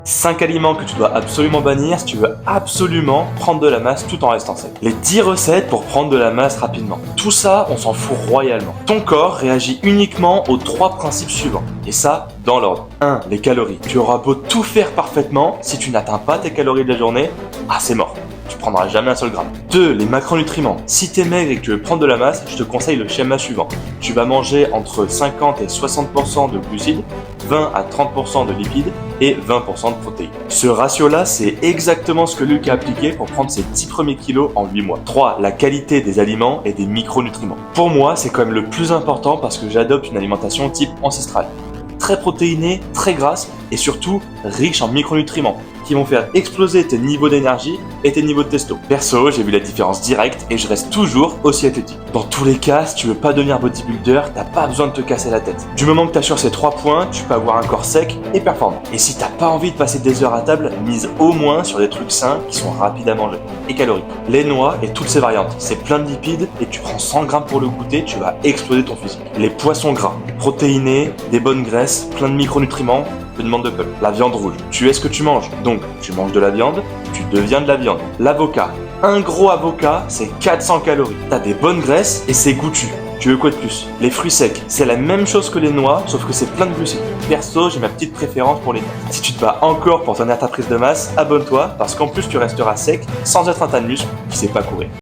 5 aliments que tu dois absolument bannir si tu veux absolument prendre de la masse tout en restant sec. Les 10 recettes pour prendre de la masse rapidement. Tout ça, on s'en fout royalement. Ton corps réagit uniquement aux 3 principes suivants. Et ça, dans l'ordre. 1. Les calories. Tu auras beau tout faire parfaitement, si tu n'atteins pas tes calories de la journée, c'est mort. Tu prendras jamais un seul gramme. 2. Les macronutriments. Si t'es maigre et que tu veux prendre de la masse, je te conseille le schéma suivant. Tu vas manger entre 50 et 60% de glucides, 20 à 30% de lipides et 20% de protéines. Ce ratio-là, c'est exactement ce que Luc a appliqué pour prendre ses 10 premiers kilos en 8 mois. 3. La qualité des aliments et des micronutriments. Pour moi, c'est quand même le plus important parce que j'adopte une alimentation type ancestrale. Très protéinée, très grasse et surtout riche en micronutriments qui vont faire exploser tes niveaux d'énergie et tes niveaux de testo. Perso, j'ai vu la différence directe et je reste toujours aussi athlétique. Dans tous les cas, si tu veux pas devenir bodybuilder, t'as pas besoin de te casser la tête. Du moment que t'assures ces 3 points, tu peux avoir un corps sec et performant. Et si t'as pas envie de passer des heures à table, mise au moins sur des trucs sains qui sont rapides à manger et caloriques. Les noix et toutes ces variantes, c'est plein de lipides et tu prends 100 grammes pour le goûter, tu vas exploser ton physique. Les poissons gras, protéinés, des bonnes graisses, plein de micronutriments, peu de manque de pulpe. La viande rouge, tu es ce que tu manges. Donc, tu manges de la viande, tu deviens de la viande. L'avocat, un gros avocat, c'est 400 calories. T'as des bonnes graisses et c'est goûtu. Tu veux quoi de plus? Les fruits secs, c'est la même chose que les noix, sauf que c'est plein de glucides. Perso, j'ai ma petite préférence pour les noix. Si tu te bats encore pour tenir ta prise de masse, abonne-toi, parce qu'en plus tu resteras sec sans être un tas de muscle qui sait pas courir.